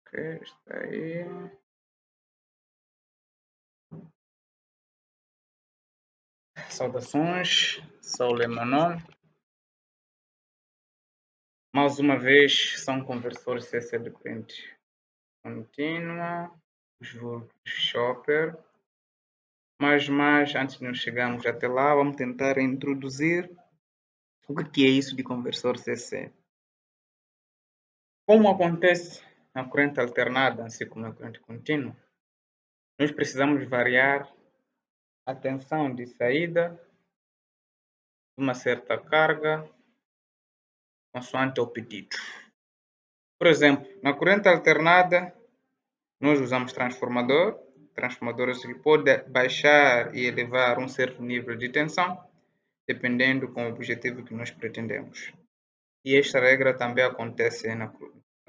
Ok, está aí. Saudações, sou o Lemonon. Mais uma vez, são conversores CC de corrente contínua, os vulgos Chopper. Mas antes de nós chegarmos até lá, vamos tentar introduzir o que é isso de conversor CC. Como acontece na corrente alternada, assim como na corrente contínua, nós precisamos variar a tensão de saída de uma certa carga consoante o pedido. Por exemplo, na corrente alternada, nós usamos transformadores que podem baixar e elevar um certo nível de tensão, dependendo com o objetivo que nós pretendemos. E esta regra também acontece na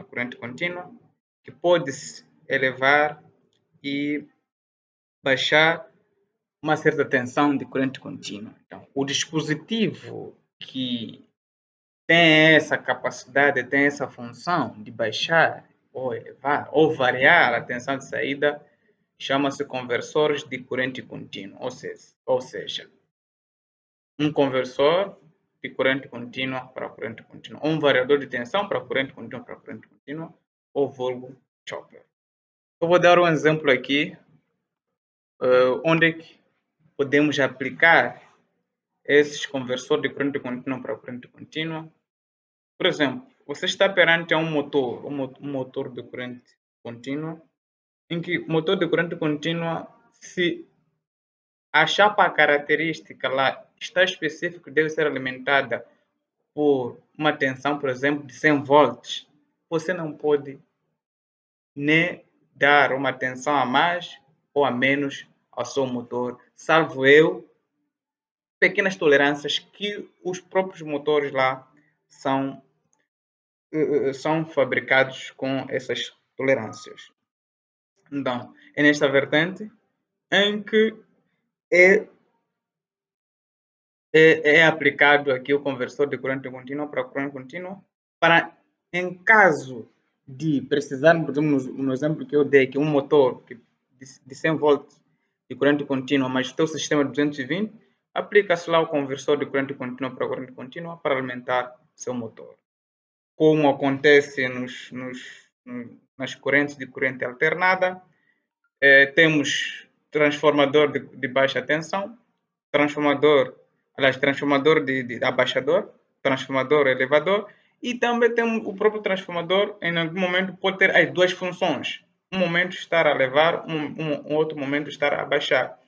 corrente contínua, que pode elevar e baixar uma certa tensão de corrente contínua. Então, o dispositivo que tem essa capacidade, tem essa função de baixar ou elevar ou variar a tensão de saída, chama-se conversores de corrente contínua, ou seja, um conversor de corrente contínua para corrente contínua, um variador de tensão para corrente contínua, ou vulgo chopper. Eu vou dar um exemplo aqui, onde é que podemos aplicar esses conversores de corrente contínua para corrente contínua. Por exemplo, você está perante um motor de corrente contínua, em que o motor de corrente contínua, se a chapa característica lá está específica, deve ser alimentada por uma tensão, por exemplo, de 100 volts, você não pode nem dar uma tensão a mais ou a menos ao seu motor, salvo pequenas tolerâncias que os próprios motores lá são fabricados com essas tolerâncias. Então, é nesta vertente em que é aplicado aqui o conversor de corrente contínua para corrente contínua, para, em caso de precisarmos, por exemplo, no exemplo que eu dei, que um motor de 100 volts de corrente contínua, mas o teu sistema é 220, aplica-se lá o conversor de corrente contínua para corrente contínua para alimentar seu motor. Como acontece nas correntes de corrente alternada, temos transformador de baixa tensão, transformador de abaixador, transformador elevador, e também temos o próprio transformador, em algum momento pode ter as duas funções. Um momento estar a elevar, um outro momento estar a abaixar.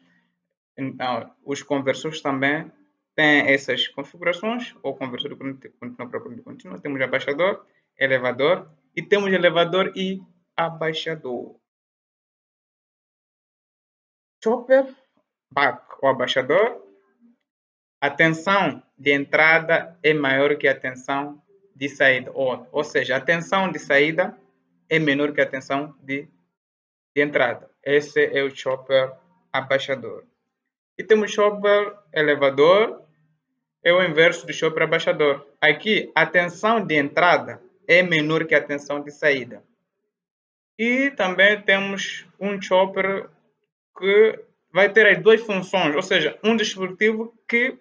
Então, os conversores também têm essas configurações, ou conversor de corrente contínua para corrente contínua. Temos abaixador, elevador, e temos elevador e abaixador. Chopper, back ou abaixador, a tensão de entrada é maior que a tensão de saída, ou seja, a tensão de saída é menor que a tensão de entrada. Esse é o chopper abaixador. E temos chopper elevador, é o inverso do chopper abaixador. Aqui, a tensão de entrada é menor que a tensão de saída. E também temos um chopper que vai ter as duas funções, ou seja, um dispositivo que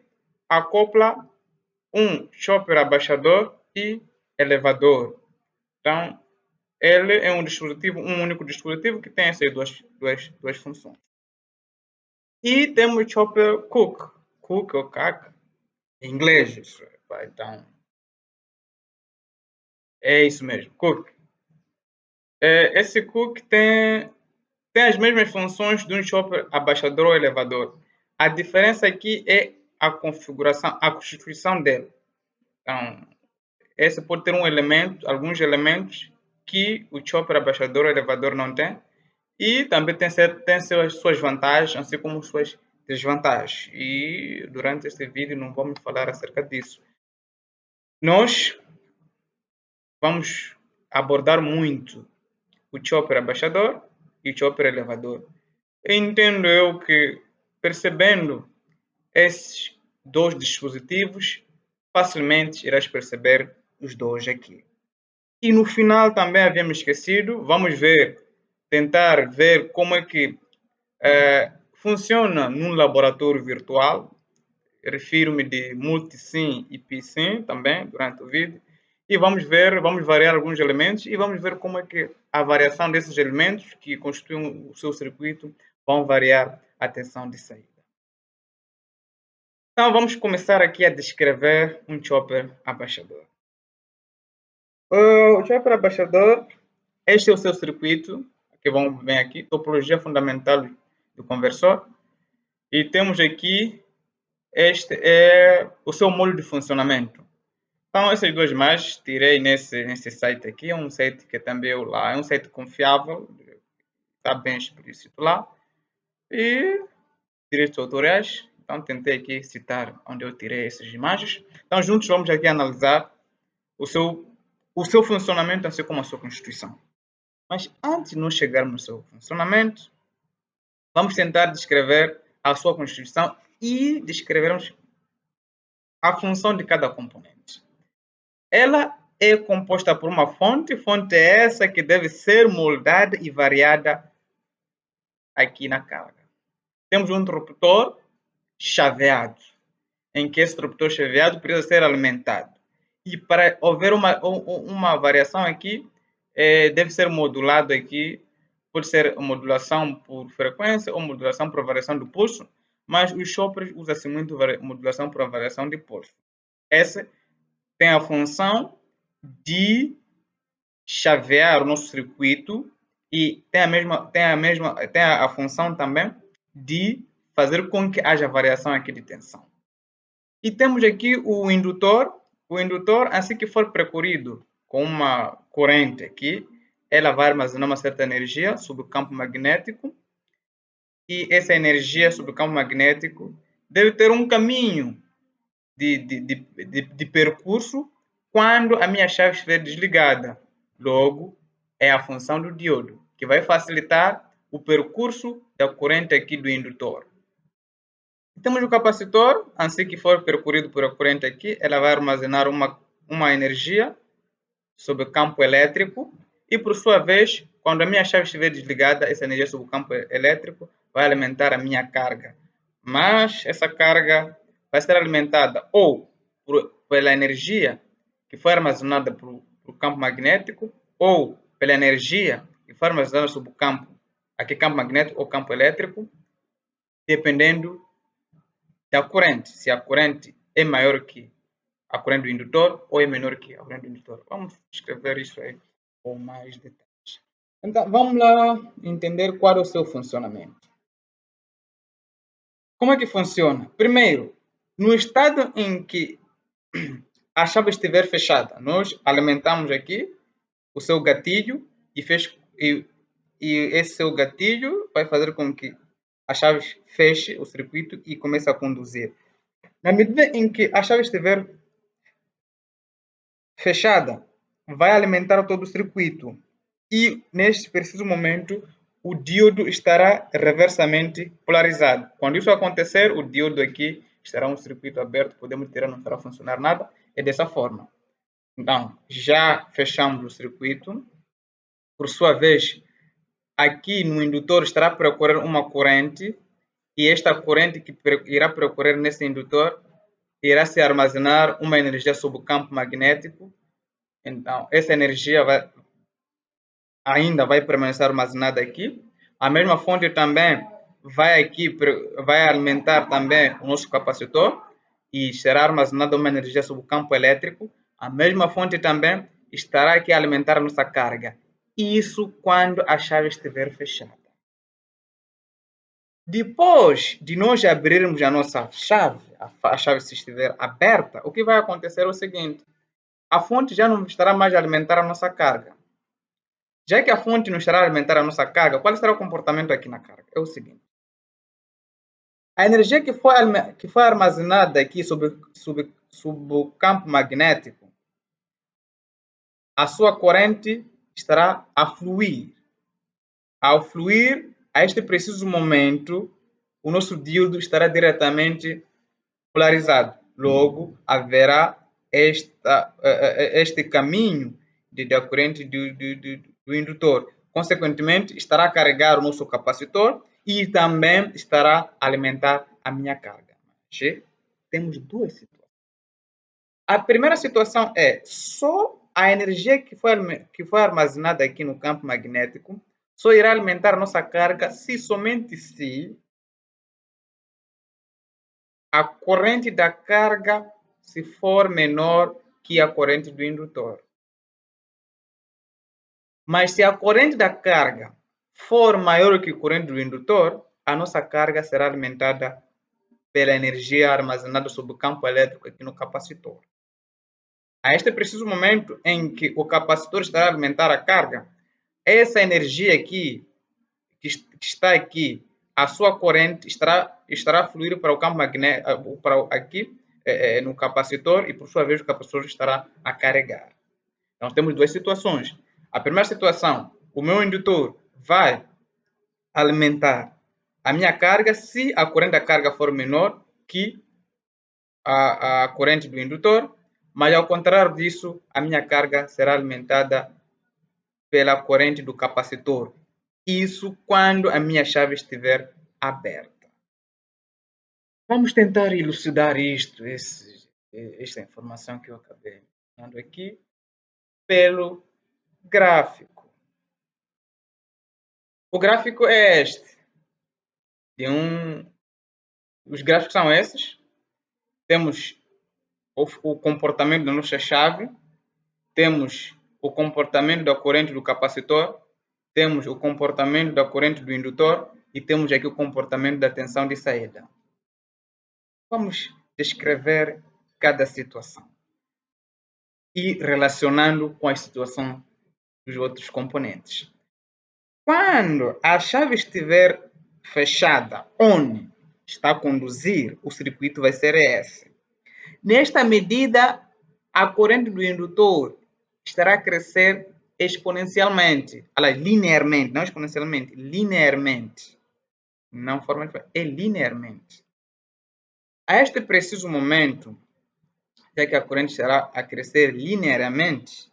acopla um chopper abaixador e elevador. Então, ele é um único dispositivo que tem essas duas funções. E temos o chopper Cook ou CAC, em inglês. Então, é isso mesmo, Cook. Esse Cook tem as mesmas funções de um chopper abaixador ou elevador. A diferença aqui é a configuração, a constituição dele. Então, esse pode ter alguns elementos que o chopper abaixador ou elevador não tem, e também tem suas vantagens, assim como suas desvantagens. E durante este vídeo não vamos falar acerca disso. Nós vamos abordar muito o chopper abaixador e o chopper elevador. Entendo eu que, percebendo esses dois dispositivos, facilmente irás perceber os dois aqui. E no final também havíamos esquecido, vamos tentar ver como é que funciona num laboratório virtual. Refiro-me de multisim e psim também durante o vídeo. E vamos variar alguns elementos e vamos ver como é que a variação desses elementos que constituem o seu circuito vão variar a tensão de saída. Então vamos começar aqui a descrever um chopper abaixador. O chopper abaixador, este é o seu circuito, que vamos ver aqui, topologia fundamental do conversor. E temos aqui, este é o seu modo de funcionamento. Então, essas duas imagens tirei nesse site aqui, é um site que também lá, é um site confiável, está bem explícito lá. E direitos autoriais, então tentei aqui citar onde eu tirei essas imagens. Então, juntos vamos aqui analisar o seu funcionamento, assim como a sua constituição. Mas antes de nós chegarmos no seu funcionamento, vamos tentar descrever a sua constituição e descrevermos a função de cada componente. Ela é composta por uma fonte é essa que deve ser moldada e variada aqui na carga. Temos um interruptor chaveado, em que esse interruptor chaveado precisa ser alimentado. E para haver uma variação aqui, deve ser modulado aqui, pode ser modulação por frequência ou modulação por variação do pulso, mas os choppers usa-se muito modulação por variação de pulso. Essa tem a função de chavear o nosso circuito e tem a função também de fazer com que haja variação aqui de tensão. E temos aqui o indutor. O indutor, assim que for percorrido com uma corrente aqui, ela vai armazenar uma certa energia sobre o campo magnético. E essa energia sobre o campo magnético deve ter um caminho de percurso quando a minha chave estiver desligada. Logo, é a função do diodo, que vai facilitar o percurso da corrente aqui do indutor. Temos o capacitor, assim que for percorrido por a corrente aqui, ela vai armazenar uma energia sobre o campo elétrico e, por sua vez, quando a minha chave estiver desligada, essa energia sobre o campo elétrico vai alimentar a minha carga. Mas essa carga vai ser alimentada ou pela energia que foi armazenada pelo campo magnético ou pela energia que foi armazenada sobre o campo magnético ou campo elétrico, dependendo da corrente, se a corrente é maior que a corrente do indutor ou é menor que a corrente do indutor. Vamos escrever isso aí com mais detalhes. Então, vamos lá entender qual é o seu funcionamento. Como é que funciona? Primeiro, no estado em que a chave estiver fechada, nós alimentamos aqui o seu gatilho e esse seu gatilho vai fazer com que a chave feche o circuito e comece a conduzir. Na medida em que a chave estiver fechada, vai alimentar todo o circuito e neste preciso momento o diodo estará reversamente polarizado. Quando isso acontecer, o diodo aqui estará um circuito aberto, podemos tirar, não estará funcionar nada, é dessa forma. Então, já fechamos o circuito. Por sua vez, aqui no indutor estará a percorrer uma corrente e esta corrente que irá percorrer nesse indutor irá se armazenar uma energia sob o campo magnético. Então, essa energia ainda vai permanecer armazenada aqui. A mesma fonte também vai alimentar também o nosso capacitor e será armazenada uma energia sob o campo elétrico. A mesma fonte também estará aqui a alimentar a nossa carga. Isso quando a chave estiver fechada. Depois de nós abrirmos a nossa chave, a chave se estiver aberta, o que vai acontecer é o seguinte: a fonte já não estará mais a alimentar a nossa carga. Já que a fonte não estará a alimentar a nossa carga, qual será o comportamento aqui na carga? É o seguinte: a energia que foi armazenada aqui sob o campo magnético, a sua corrente estará a fluir. Ao fluir, a este preciso momento, o nosso diodo estará diretamente polarizado. Logo, haverá este caminho da corrente do indutor. Consequentemente, estará a carregar o nosso capacitor e também estará a alimentar a minha carga. Mas temos duas situações. A primeira situação é só a energia que foi armazenada aqui no campo magnético só irá alimentar a nossa carga se somente se a corrente da carga se for menor que a corrente do indutor. Mas se a corrente da carga for maior que a corrente do indutor, a nossa carga será alimentada pela energia armazenada sob o campo elétrico aqui no capacitor. A este preciso momento em que o capacitor estará a alimentar a carga, essa energia aqui, que está aqui, a sua corrente estará a fluir para o campo magnético, aqui no capacitor, e por sua vez o capacitor estará a carregar. Então temos duas situações. A primeira situação, o meu indutor vai alimentar a minha carga se a corrente da carga for menor que a corrente do indutor, mas ao contrário disso, a minha carga será alimentada pela corrente do capacitor. Isso quando a minha chave estiver aberta. Vamos tentar elucidar esta informação que eu acabei dando aqui pelo gráfico. O gráfico é este. Os gráficos são esses. Temos o comportamento da nossa chave, temos o comportamento da corrente do capacitor, temos o comportamento da corrente do indutor e temos aqui o comportamento da tensão de saída. Vamos descrever cada situação e relacionando com a situação dos outros componentes. Quando a chave estiver fechada, onde está a conduzir, o circuito vai ser esse. Nesta medida, a corrente do indutor estará a crescer exponencialmente, linearmente, não exponencialmente, linearmente. Não formalmente, é linearmente. A este preciso momento, já que a corrente estará a crescer linearmente,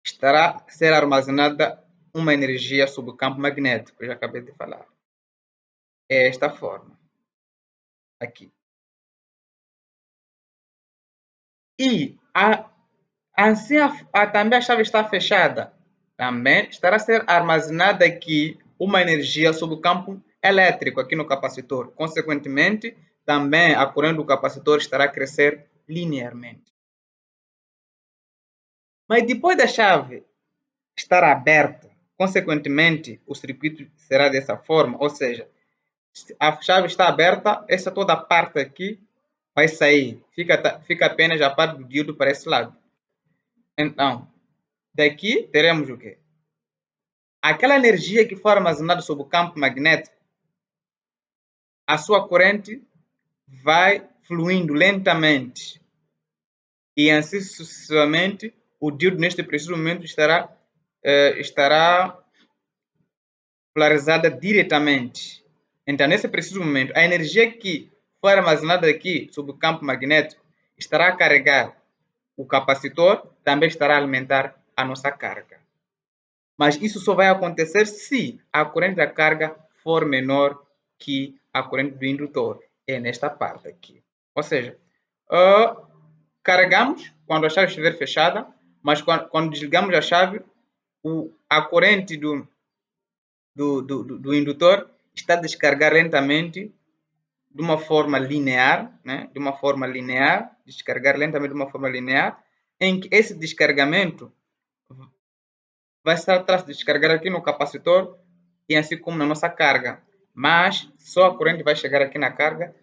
estará a ser armazenada uma energia sob o campo magnético, eu já acabei de falar. É esta forma, aqui. E assim também a chave está fechada, também estará a ser armazenada aqui uma energia sob o campo elétrico aqui no capacitor. Consequentemente, também a corrente do capacitor estará a crescer linearmente. Mas depois da chave estar aberta, consequentemente, o circuito será dessa forma, ou seja, a chave está aberta, essa toda parte aqui vai sair, fica apenas a parte do diodo para esse lado. Então, daqui teremos o quê? Aquela energia que for armazenada sob o campo magnético, a sua corrente vai fluindo lentamente e assim sucessivamente o diodo neste preciso momento estará polarizada diretamente. Então, nesse preciso momento, a energia que for armazenada aqui sob o campo magnético estará a carregar o capacitor, também estará a alimentar a nossa carga. Mas isso só vai acontecer se a corrente da carga for menor que a corrente do indutor. É nesta parte aqui. Ou seja, carregamos quando a chave estiver fechada, mas quando desligamos a chave, a corrente do indutor está a descarregar lentamente de uma forma linear, né? De uma forma linear, descarregar lentamente de uma forma linear, em que esse descarregamento vai estar a descarregar aqui no capacitor e assim como na nossa carga. Mas só a corrente vai chegar aqui na carga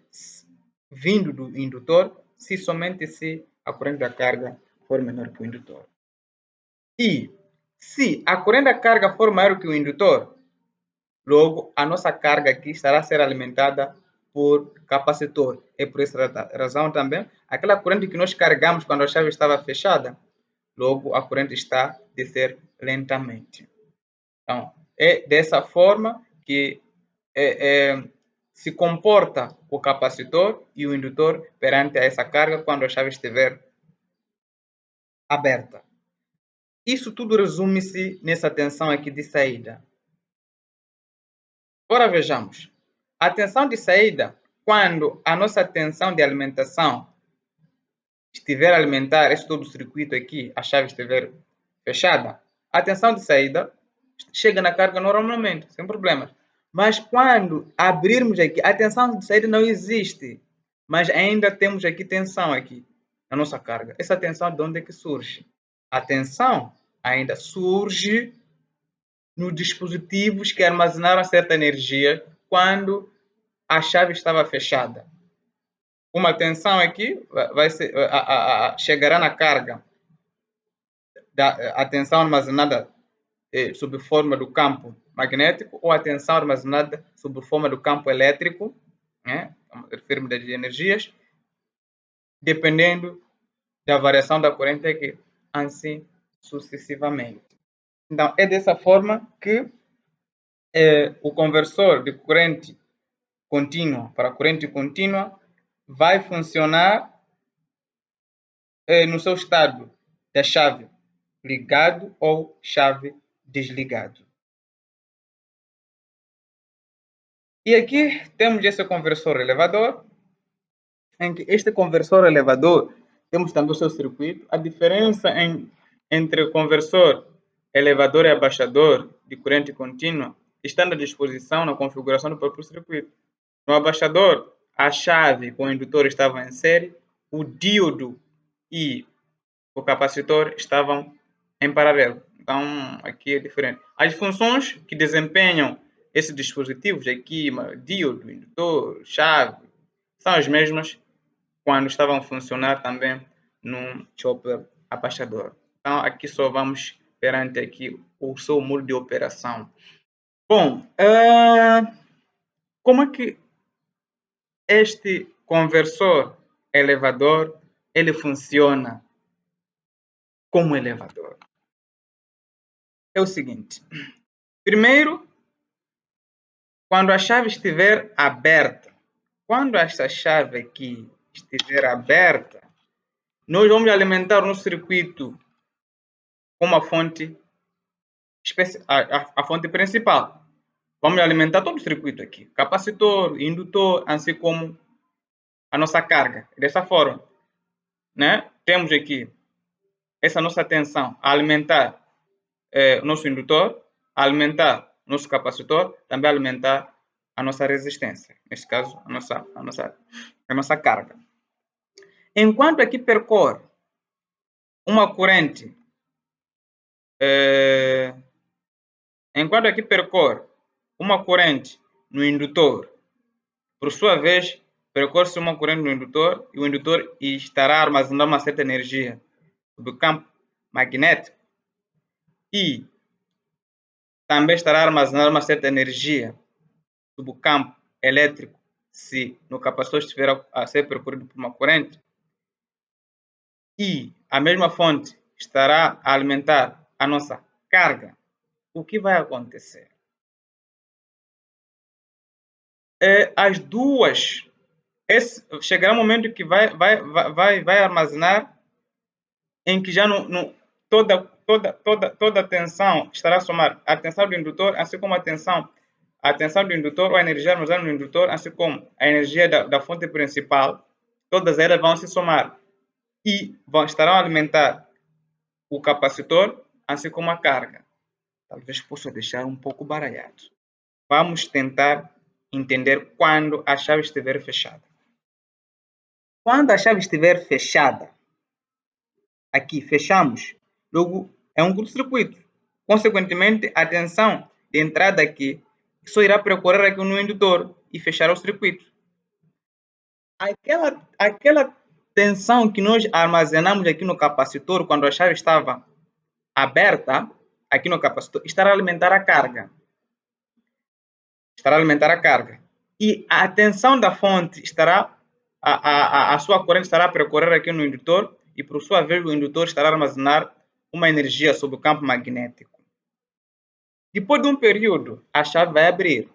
vindo do indutor se somente se a corrente da carga for menor que o indutor. E se a corrente da carga for maior que o indutor, logo a nossa carga aqui estará a ser alimentada por capacitor. É por essa razão também, aquela corrente que nós carregamos quando a chave estava fechada, logo a corrente está a descer lentamente. Então, é dessa forma que se comporta o capacitor e o indutor perante essa carga quando a chave estiver aberta. Isso tudo resume-se nessa tensão aqui de saída. Ora vejamos. A tensão de saída, quando a nossa tensão de alimentação estiver a alimentar esse todo o circuito aqui, a chave estiver fechada, a tensão de saída chega na carga normalmente, sem problemas. Mas quando abrirmos aqui, a tensão de saída não existe, mas ainda temos aqui tensão aqui na nossa carga. Essa tensão de onde é que surge? A tensão ainda surge nos dispositivos que armazenaram certa energia quando a chave estava fechada. Uma tensão aqui vai ser, chegará na carga da tensão armazenada sob forma do campo magnético ou a tensão armazenada sob forma do campo elétrico, né? Refiro-me das energias, dependendo da variação da corrente aqui, assim sucessivamente. Então, é dessa forma que o conversor de corrente contínua para corrente contínua vai funcionar no seu estado da chave ligado ou chave desligado. E aqui temos esse conversor elevador, em que este conversor elevador temos também o seu circuito. A diferença entre o conversor elevador e abaixador de corrente contínua está na disposição, na configuração do próprio circuito. No abaixador, a chave com o indutor estavam em série, o díodo e o capacitor estavam em paralelo. Então, aqui é diferente. As funções que desempenham esses dispositivos aqui, díodo, indutor, chave, são as mesmas quando estavam a funcionar também no chopper abaixador. Então, aqui só vamos perante aqui o seu modo de operação. Bom, como é que este conversor elevador ele funciona como elevador? É o seguinte. Primeiro, quando a chave estiver aberta, quando esta chave aqui estiver aberta, nós vamos alimentar no circuito com uma fonte, a fonte principal. Vamos alimentar todo o circuito aqui, capacitor, indutor, assim como a nossa carga. Dessa forma, né? Temos aqui essa nossa tensão a alimentar o nosso indutor, a alimentar o nosso capacitor, também alimentar a nossa resistência, nesse caso, a nossa carga. Enquanto aqui percorre uma corrente, no indutor, por sua vez, percorre-se uma corrente no indutor e o indutor estará armazenando uma certa energia do campo magnético e também estará armazenando uma certa energia do campo elétrico se no capacitor estiver a ser percorrido por uma corrente e a mesma fonte estará a alimentar a nossa carga. O que vai acontecer? As duas, chegará um momento que vai armazenar em que já toda a tensão estará a somar a tensão do indutor, assim como a tensão do indutor ou a energia armazenada no indutor, assim como a energia da fonte principal, todas elas vão se somar e estarão a alimentar o capacitor, assim como a carga. Talvez possa deixar um pouco baralhado. Vamos tentar entender quando a chave estiver fechada. Quando a chave estiver fechada, aqui fechamos, logo é um curto-circuito. Consequentemente, a tensão de entrada aqui só irá percorrer aqui no indutor e fechar o circuito. Aquela tensão que nós armazenamos aqui no capacitor quando a chave estava aberta, aqui no capacitor, estará a alimentar a carga. E a tensão da fonte estará, a sua corrente estará a percorrer aqui no indutor e, por sua vez, o indutor estará a armazenar uma energia sob o campo magnético. Depois de um período, a chave vai abrir.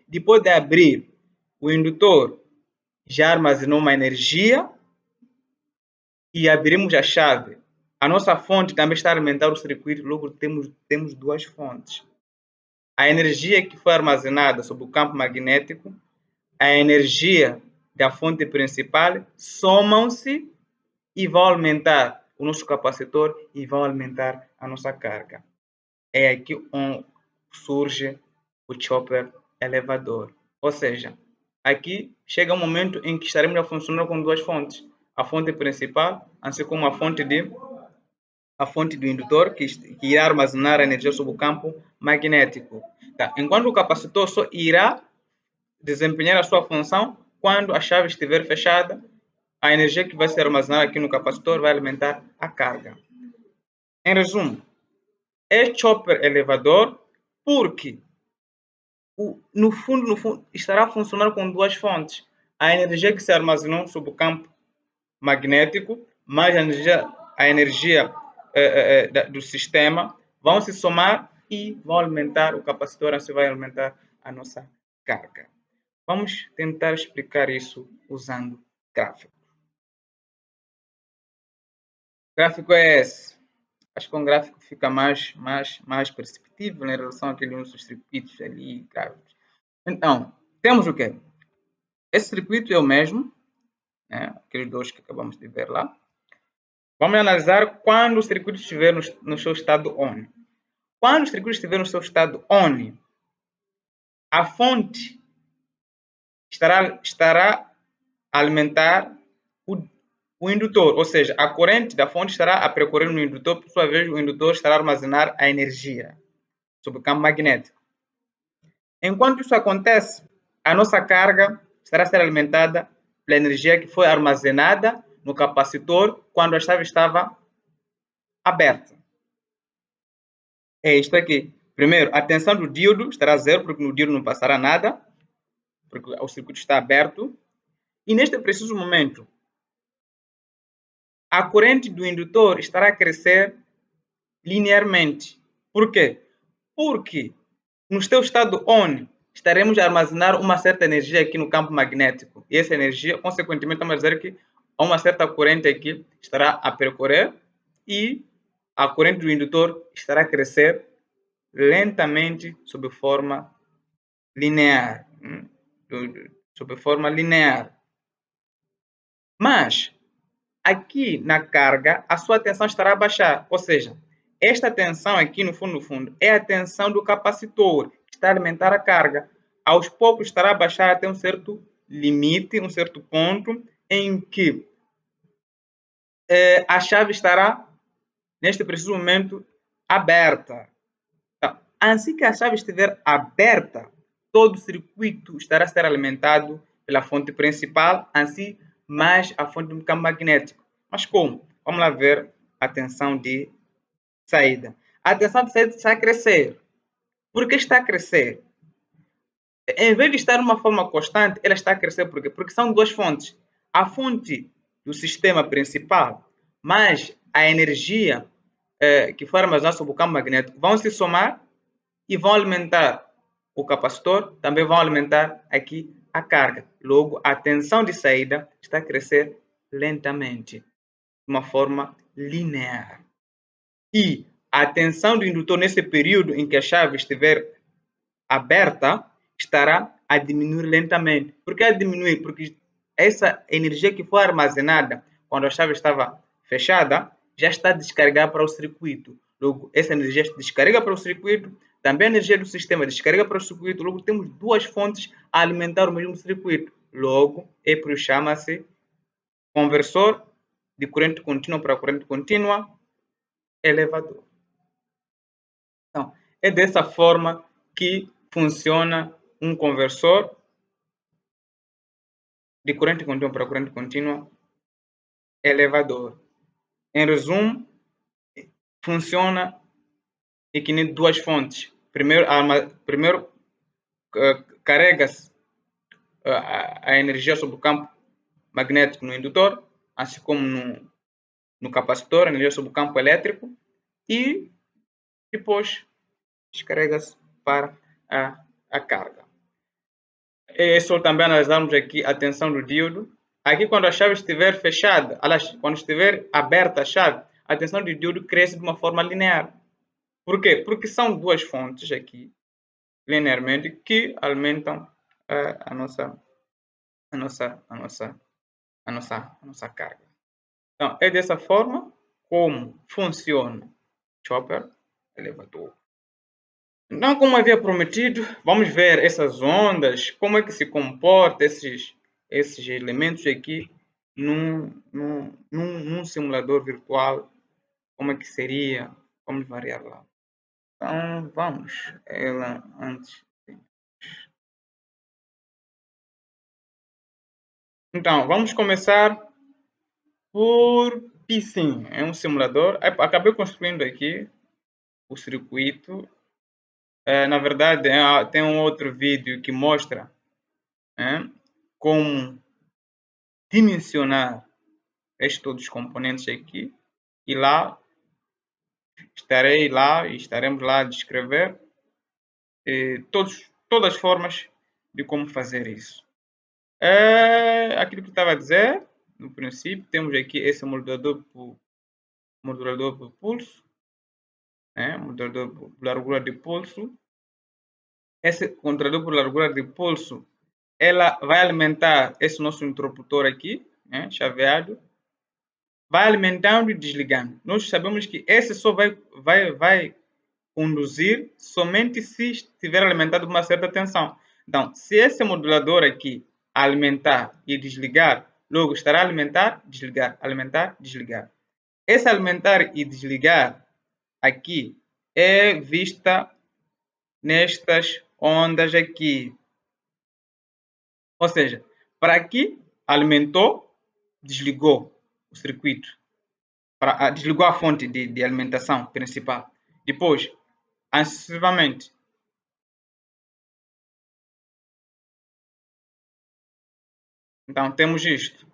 Depois de abrir, o indutor já armazenou uma energia e abrimos a chave a nossa fonte também está a alimentar o circuito, logo temos duas fontes. A energia que foi armazenada sob o campo magnético, a energia da fonte principal, somam-se e vão aumentar o nosso capacitor e vão aumentar a nossa carga. É aqui onde surge o chopper elevador. Ou seja, aqui chega um momento em que estaremos a funcionar com duas fontes. A fonte principal, assim como a fonte do indutor, que irá armazenar a energia sob o campo magnético. Tá. Enquanto o capacitor só irá desempenhar a sua função quando a chave estiver fechada, a energia que vai ser armazenada aqui no capacitor vai alimentar a carga. Em resumo, é chopper elevador porque no fundo estará a funcionar com duas fontes. A energia que se armazenou sob o campo magnético mais a energia do sistema vão se somar e vão alimentar o capacitor, assim vai alimentar a nossa carga. Vamos tentar explicar isso usando gráfico. O gráfico é esse. Acho que um gráfico fica mais perceptível em relação àqueles nossos circuitos ali gráficos. Então, temos o quê? Esse circuito é o mesmo, né? Aqueles dois que acabamos de ver lá. Vamos analisar quando o circuito estiver no seu estado ON. Quando o circuito estiver no seu estado ON, a fonte estará a alimentar o indutor, ou seja, a corrente da fonte estará a percorrer no indutor, por sua vez o indutor estará a armazenar a energia sob o campo magnético. Enquanto isso acontece, a nossa carga estará a ser alimentada pela energia que foi armazenada no capacitor quando a chave estava aberta. É isto aqui. Primeiro, a tensão do díodo estará zero, porque no díodo não passará nada, porque o circuito está aberto. E neste preciso momento, a corrente do indutor estará a crescer linearmente. Por quê? Porque no seu estado ON, estaremos a armazenar uma certa energia aqui no campo magnético. E essa energia, consequentemente, vamos dizer que uma certa corrente aqui estará a percorrer e a corrente do indutor estará a crescer lentamente sob forma linear. Sob forma linear. Mas, aqui na carga, a sua tensão estará a baixar. Ou seja, esta tensão aqui, no fundo, é a tensão do capacitor, que está a alimentar a carga. Aos poucos estará a baixar até um certo limite, um certo ponto, em que a chave estará, neste preciso momento, aberta. Então, assim que a chave estiver aberta, todo o circuito estará a ser alimentado pela fonte principal, assim mais a fonte do campo magnético. Mas como? Vamos lá ver a tensão de saída. A tensão de saída está a crescer. Por que está a crescer? Em vez de estar de uma forma constante, ela está a crescer por quê? Porque são duas fontes. A fonte do sistema principal mais a energia que foi armazenada sob o campo magnético vão se somar e vão alimentar o capacitor, também vão alimentar aqui a carga. Logo, a tensão de saída está a crescer lentamente, de uma forma linear. E a tensão do indutor nesse período em que a chave estiver aberta estará a diminuir lentamente. Por que a diminuir? Porque essa energia que foi armazenada quando a chave estava fechada já está descarregada para o circuito. Logo, essa energia descarrega para o circuito, também a energia do sistema descarrega para o circuito. Logo, temos duas fontes a alimentar o mesmo circuito. Logo, é por isso chama-se conversor de corrente contínua para corrente contínua elevador. Então, é dessa forma que funciona um conversor de corrente contínua para corrente contínua elevador. Em resumo, funciona equilibrando duas fontes. Primeiro carrega-se a energia sobre o campo magnético no indutor, assim como no capacitor, a energia sobre o campo elétrico, e depois descarrega-se para a carga. É só também analisarmos aqui a tensão do díodo. Aqui, quando a chave estiver fechada, aliás, quando estiver aberta a chave, a tensão do diodo cresce de uma forma linear. Por quê? Porque são duas fontes aqui, linearmente, que alimentam a nossa carga. Então, é dessa forma como funciona chopper elevador. Então, como havia prometido, vamos ver essas ondas, como é que se comporta esses elementos aqui num simulador virtual, como é que seria, vamos variar lá. Então, vamos, ela antes. Então, vamos começar por PSIM, é um simulador. Acabei construindo aqui o circuito. Na verdade, tem um outro vídeo que mostra como dimensionar todos os componentes aqui. E lá, estaremos lá a descrever todas as formas de como fazer isso. Aquilo que eu estava a dizer, no princípio, temos aqui esse modulador por pulso, modulador por largura de pulso. Esse controlador por largura de pulso, ela vai alimentar esse nosso interruptor aqui, chaveado, vai alimentando e desligando. Nós sabemos que esse só vai conduzir somente se estiver alimentado por uma certa tensão. Então, se esse modulador aqui alimentar e desligar, logo estará a alimentar, desligar. Esse alimentar e desligar aqui é vista nestas ondas aqui. Ou seja, para aqui alimentou, desligou o circuito, desligou a fonte de alimentação principal. Depois, sucessivamente, então temos isto.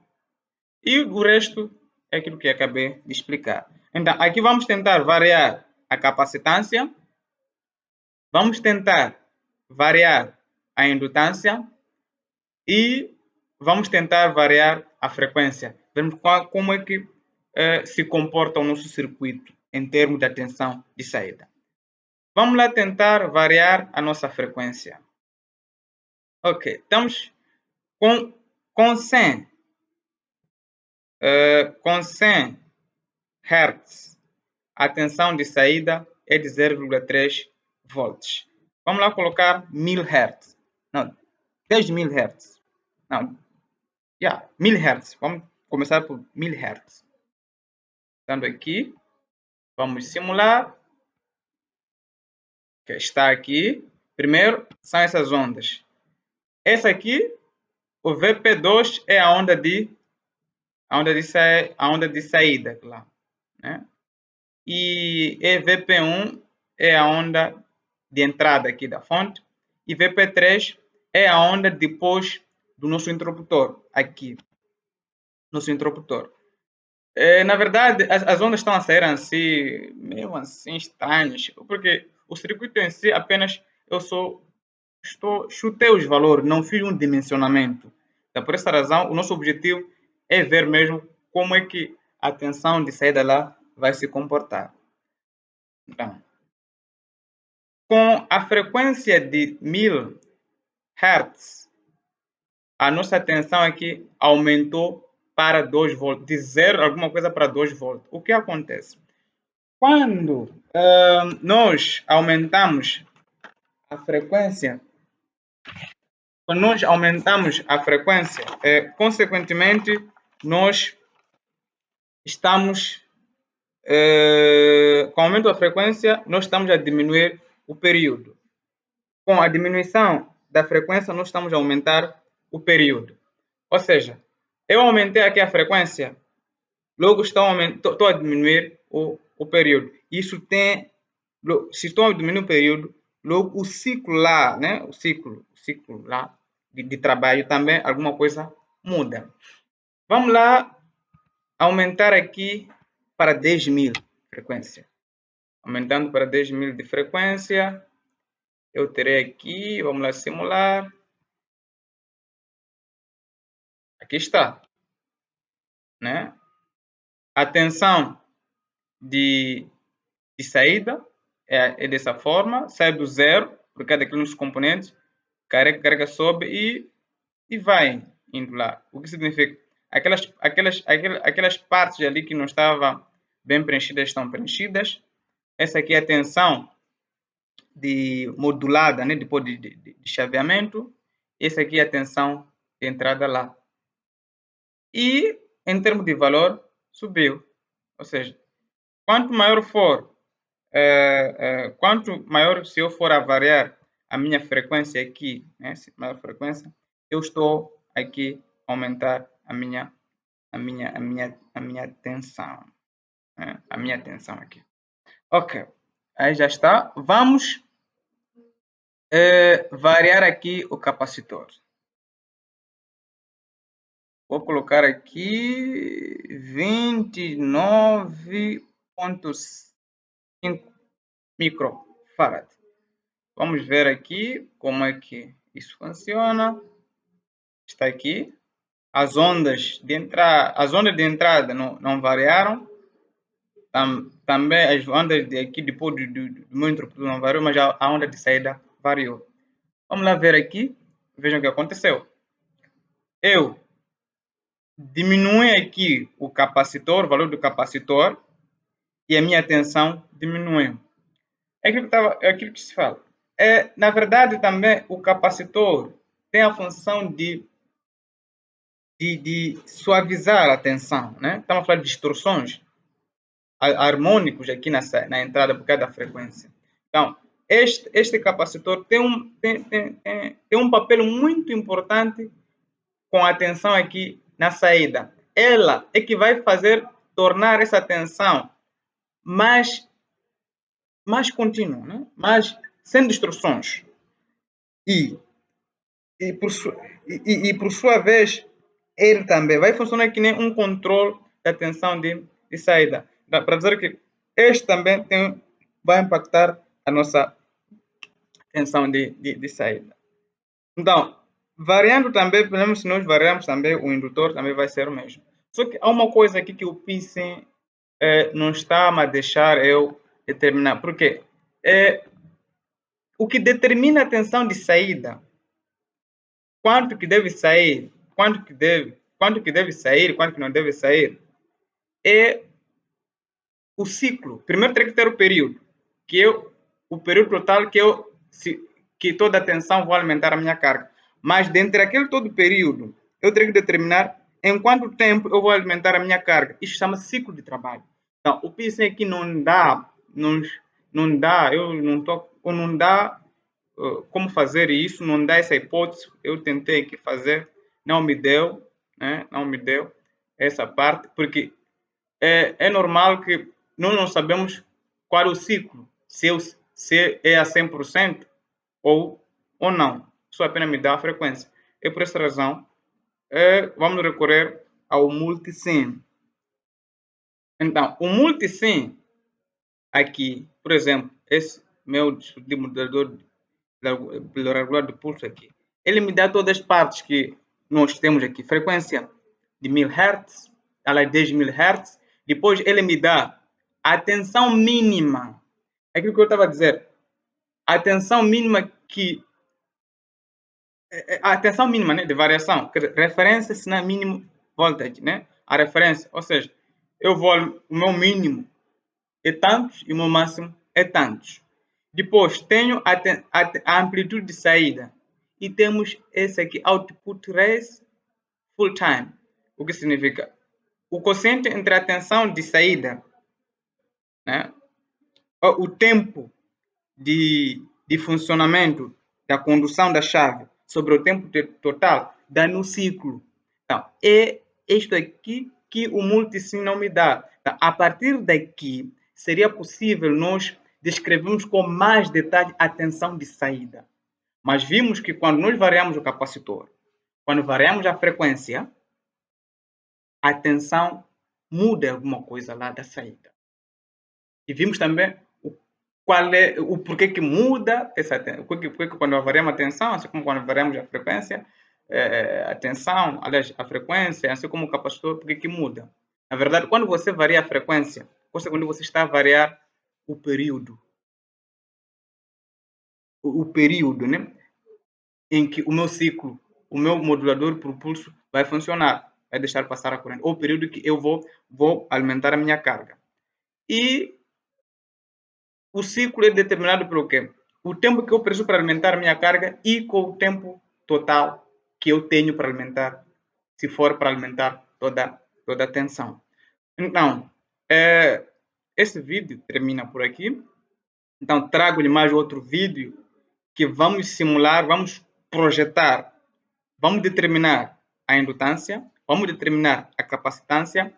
E o resto é aquilo que acabei de explicar. Então, aqui vamos tentar variar a capacitância, vamos tentar variar a indutância e vamos tentar variar a frequência. Vemos como é que se comporta o nosso circuito em termos da tensão de saída. Vamos lá tentar variar a nossa frequência. Ok, estamos com 100 Hz. A tensão de saída é de 0,3 volts. Vamos lá colocar 1000 Hz. Não, 10.000 Hz. Não, 1000 Hz. Vamos começar por 1000 Hz. Estando aqui, vamos simular. Que está aqui. Primeiro, são essas ondas. Essa aqui, o VP2 é a onda de saída, claro, né? E VP1 é a onda de entrada aqui da fonte. E VP3 é a onda depois do nosso interruptor, aqui. Nosso interruptor. Na verdade, as ondas estão a sair assim, meio assim, estranhas, porque o circuito em si apenas chutei os valores, não fiz um dimensionamento. Então, por essa razão, o nosso objetivo é ver mesmo como é que a tensão de saída lá vai se comportar. Então, com a frequência de 1000 Hz, a nossa tensão aqui aumentou para 2 volts, de 0 alguma coisa para 2 volts. O que acontece? Quando nós aumentamos a frequência, consequentemente, nós estamos, com o aumento da frequência, nós estamos a diminuir o período. Com a diminuição da frequência, nós estamos a aumentar o período. Ou seja, eu aumentei aqui a frequência, logo estou a diminuir o período. Isso tem, se estou a diminuir o período, logo o ciclo lá, né? O ciclo lá de trabalho também, alguma coisa muda. Vamos lá aumentar aqui para 10.000 frequência. Aumentando para 10.000 de frequência, eu terei aqui, vamos lá simular. Aqui está, né? A tensão de saída é dessa forma, sai do zero, por cada daqueles componentes, carrega, sobe e vai indo lá. O que significa? Aquelas partes ali que não estavam bem preenchidas estão preenchidas. Essa aqui é a tensão modulada, né, depois de chaveamento. Essa aqui é a tensão de entrada lá. E, em termos de valor, subiu. Ou seja, quanto maior for, quanto maior se eu for a variar a minha frequência aqui, né, maior frequência, eu estou aqui a aumentar a minha tensão. Né, a minha tensão aqui. Ok. Aí já está. Vamos variar aqui o capacitor. Vou colocar aqui 29,5 microfarad. Vamos ver aqui como é que isso funciona. Está aqui. As ondas de entrada não variaram. Também as ondas de aqui depois do meu interruptor não variou, mas a onda de saída variou. Vamos lá ver aqui. Vejam o que aconteceu. Eu diminui aqui o capacitor, o valor do capacitor, e a minha tensão diminuiu. É aquilo que se fala. Na verdade, também o capacitor tem a função de suavizar a tensão. Né? Estamos a falar de distorções harmônicos aqui na entrada por causa da frequência. Então, este capacitor tem um papel muito importante com a tensão aqui na saída. Ela é que vai tornar essa tensão mais contínua, né? Mas sem distorções. E por sua vez, ele também vai funcionar que nem um controle da tensão de saída. Para dizer que este também vai impactar a nossa tensão de saída. Então, variando também, se nós variarmos também, o indutor também vai ser o mesmo. Só que há uma coisa aqui que o Piston não está a deixar eu determinar. Porque o que determina a tensão de saída, quanto que deve sair, quanto que deve sair, quanto que não deve sair, é o ciclo. Primeiro tem que ter o período, o período total que toda a tensão vou alimentar a minha carga. Mas dentro daquele todo período, eu tenho que determinar em quanto tempo eu vou alimentar a minha carga. Isso chama-se ciclo de trabalho. Então, o PIS aqui não dá como fazer isso, não dá essa hipótese. Eu tentei aqui fazer, não me deu, né? Não me deu essa parte, porque é normal que nós não sabemos qual é o ciclo, se é a 100% ou não. Só apenas me dá a frequência. E por essa razão, vamos recorrer ao multisim. Então, o multisim, aqui, por exemplo, esse meu modulador regular de pulso aqui, ele me dá todas as partes que nós temos aqui. Frequência de 1000 Hz, ela é 10.000 Hz. Depois ele me dá a tensão mínima. Aquilo que eu estava a dizer. A tensão mínima a tensão mínima, né, de variação. Referência, sinal mínimo voltage, né? A referência, ou seja, o meu mínimo é tantos e o meu máximo é tantos. Depois tenho a amplitude de saída. E temos esse aqui, output raise full time. O que significa? O quociente entre a tensão de saída, né, o tempo de funcionamento da condução da chave sobre o tempo total dá no ciclo. Então, é isto aqui que o multisim não me dá. Então, a partir daqui, seria possível nós descrevermos com mais detalhe a tensão de saída. Mas vimos que quando nós variamos o capacitor, quando variamos a frequência, a tensão muda alguma coisa lá da saída. E vimos também qual é o porquê que muda essa tensão. Porque quando variamos a tensão, assim como quando variamos a frequência, a tensão, aliás, a frequência, assim como o capacitor, porquê que muda? Na verdade, quando você varia a frequência, consequentemente você está a variar o período. O período, né? Em que o meu ciclo, o meu modulador por pulso vai funcionar, vai deixar passar a corrente, ou o período que eu vou alimentar a minha carga. E o ciclo é determinado pelo quê? O tempo que eu preciso para alimentar a minha carga e com o tempo total que eu tenho para alimentar, se for para alimentar toda a tensão. Então, esse vídeo termina por aqui. Então, trago-lhe mais outro vídeo que vamos simular, vamos projetar, vamos determinar a indutância, vamos determinar a capacitância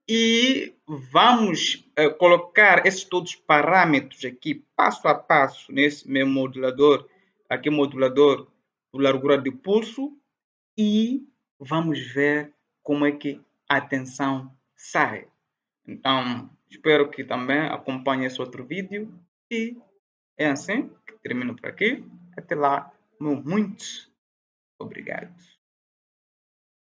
e vamos colocar esses todos os parâmetros aqui, passo a passo, nesse meu modulador, aqui modulador do largura de pulso, e vamos ver como é que a tensão sai. Então, espero que também acompanhe esse outro vídeo e é assim que termino por aqui. Até lá, muito obrigado.